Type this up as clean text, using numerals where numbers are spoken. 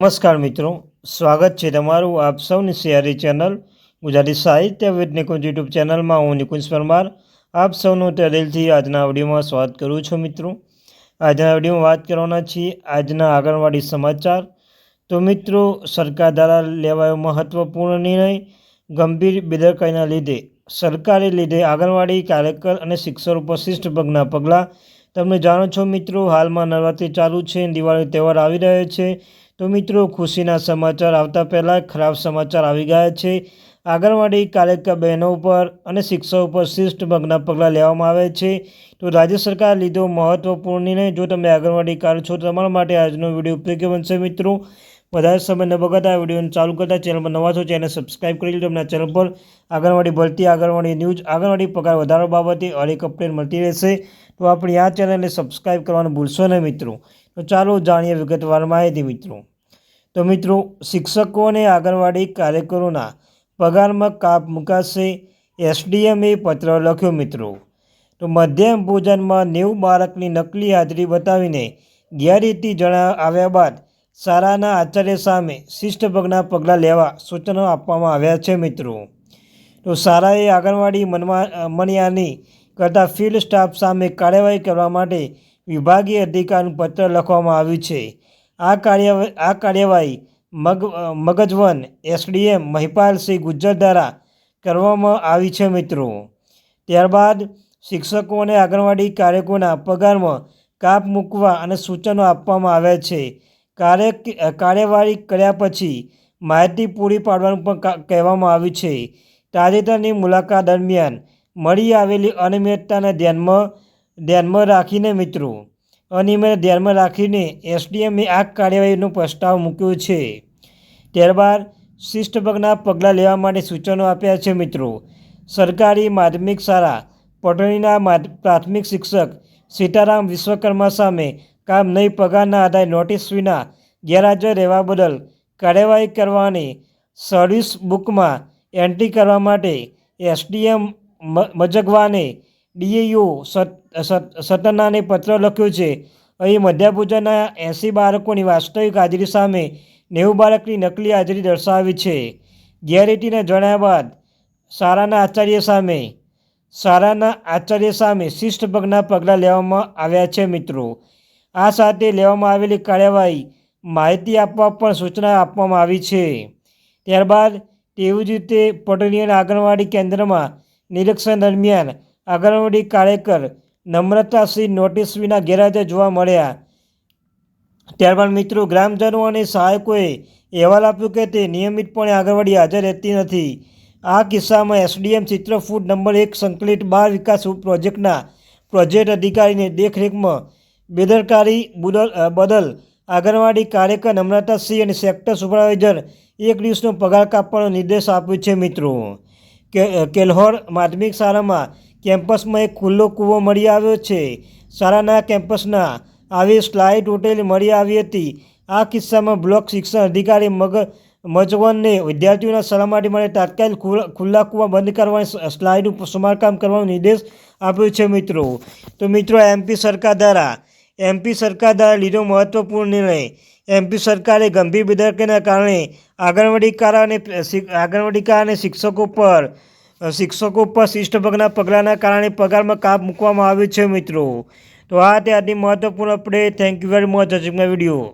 નમસ્કાર મિત્રો, સ્વાગત છે તમારું આપ સૌની સિયારી ચેનલ ગુજરાતી સાહિત્ય વિદ નિકુંજ યુટ્યુબ ચેનલમાં. હું નિકુંજ પરમાર આપ સૌનું દિલથી આજના વિડીયોમાં સ્વાગત કરું છું. મિત્રો, આજના વિડીયોમાં વાત કરવાના છીએ આજના આંગણવાડી સમાચાર. તો મિત્રો, સરકાર દ્વારા લેવાયો મહત્વપૂર્ણ નિર્ણય. ગંભીર બેદરકારીના લીધે સરકારે લીધે આંગણવાડી કાર્યકર અને શિક્ષકો પર શિસ્તભંગના પગલાં. તમે જાણો છો મિત્રો, હાલમાં નવરાત્રિ ચાલુ છે, દિવાળી તહેવાર આવી રહ્યો છે. તો મિત્રો, ખુશીના સમાચાર આવતા પહેલાં ખરાબ સમાચાર આવી ગયા છે. આંગણવાડી કાર્યકર બહેનો પર અને શિક્ષકો પર શિસ્તભંગના પગલાં લેવામાં આવે છે. તો રાજ્ય સરકારે લીધો મહત્વપૂર્ણ નિર્ણય. જો તમે આંગણવાડી કાર્ય છો તો તમારા માટે આજનો વિડીયો ઉપયોગી બનશે. મિત્રો, વધારે સમય ન બગાડતા વિડીયોને ચાલુ કરતા ચેનલ પર નવા છો ચેનલ સબસ્ક્રાઈબ કરી લો. તમને ચેનલ પર આંગણવાડી ભરતી, આંગણવાડી ન્યૂઝ, આંગણવાડી પગાર વધારો બાબતે હરેક અપડેટ મળતી રહેશે. તો આપણી આ ચેનલને સબસ્ક્રાઈબ કરવાનું ભૂલશો નહીં મિત્રો. તો ચાલો જાણીએ વિગતવાર માહિતી. મિત્રો, શિક્ષકો અને આંગણવાડી કાર્યકરોના પગારમાં કાપ મુકાશે. એસડીએમએ પત્ર લખ્યો. મિત્રો, તો મધ્યાહન ભોજનમાં 90 બાળકની નકલી હાજરી બતાવીને ગેરરીતિ આવ્યા બાદ શાળાના આચાર્ય સામે શિસ્તભંગના પગલાં લેવા સૂચનો આપવામાં આવ્યા છે. મિત્રો, તો શાળાએ આંગણવાડી મનમાની કરતા ફિલ્ડ સ્ટાફ સામે કાર્યવાહી કરવા માટે વિભાગીય અધિકારીનું પત્ર લખવામાં આવ્યું છે. આ કાર્યવાહી મગજવન એસડીએમ મહિપાલસિંહ ગુજ્જર દ્વારા કરવામાં આવી છે. મિત્રો, ત્યારબાદ શિક્ષકો અને આંગણવાડી કાર્યકરોના પગારમાં કાપ મૂકવા અને સૂચનો આપવામાં આવ્યા છે. કાર્યવાહી કર્યા પછી માહિતી પૂરી પાડવાનું પણ કહેવામાં આવ્યું છે. તાજેતરની મુલાકાત દરમિયાન મળી આવેલી અનિયમિતતાને ધ્યાનમાં રાખીને એસડીએમએ આ કાર્યવાહીનો પ્રસ્તાવ મૂક્યો છે. ત્યારબાદ શિસ્તભંગના પગલાં લેવા માટે સૂચનો આપ્યા છે. મિત્રો, સરકારી માધ્યમિક શાળા પટોળીના પ્રાથમિક શિક્ષક સીતારામ વિશ્વકર્મા સામે કામ નહીં પગારના આધારે નોટિસ વિના ગેરહાજર રહેવા બદલ કાર્યવાહી કરવાની સર્વિસ બુકમાં એન્ટ્રી કરવા માટે એસડીએમ મજગવાને ડીઈઓ સતનાને પત્ર લખ્યો છે. અહીં મધ્યાભોજનના 80 બાળકોની વાસ્તવિક હાજરી સામે 90 બાળકની નકલી હાજરી દર્શાવી છે. ગેરરીતિને જણાવ્યા બાદ શાળાના આચાર્ય સામે શિસ્તભંગના પગલાં લેવામાં આવ્યા છે. મિત્રો, આ સાથે લેવામાં આવેલી કાર્યવાહી માહિતી આપવા પણ સૂચના આપવામાં આવી છે. ત્યારબાદ તેવી જ રીતે પટોળીના આંગણવાડી કેન્દ્રમાં નિરીક્ષણ દરમિયાન આંગણવાડી કાર્યકર નમ્રતાસિંહ નોટિસ વિના ગેરહાજર જોવા મળ્યા. ત્યારબાદ મિત્રો, ગ્રામજનો અને સહાયકોએ અહેવાલ આપ્યો કે તે નિયમિતપણે આંગણવાડી હાજર રહેતી નથી. આ કિસ્સામાં એસડીએમ ચિત્રકૂટ નંબર 1 સંકલિત બાળ વિકાસ પ્રોજેક્ટના પ્રોજેક્ટ અધિકારીની દેખરેખમાં બેદરકારી બદલ આંગણવાડી કાર્યકર નમ્રતાસિંહ અને સેક્ટર સુપરવાઇઝર 1 દિવસનો પગાર કાપવાનો નિર્દેશ આપ્યો છે. મિત્રો, કેલ્હોર માધ્યમિક શાળામાં કેમ્પસમાં એક ખુલ્લો કૂવો મળી આવ્યો છે. શાળાના કેમ્પસના આવી સ્લાઇડ તૂટેલી મળી આવી હતી. આ કિસ્સામાં બ્લોક શિક્ષણ અધિકારી મજવનને વિદ્યાર્થીઓના સલામતી માટે તાત્કાલિક ખુલ્લા કૂવા બંધ કરવાની સ્લાઇડનું સમારકામ કરવાનો નિર્દેશ આપ્યો છે. મિત્રો, એમપી સરકાર દ્વારા લીધો મહત્વપૂર્ણ નિર્ણય. એમપી સરકારે ગંભીર બેદરકારીના કારણે આંગણવાડી અને શિક્ષકો પર શિસ્તભંગના પગલાંના કારણે પગારમાં કાપ મૂકવામાં આવ્યો છે. મિત્રો, તો આ તે આજની મહત્વપૂર્ણ update. Thank you very much watching my video.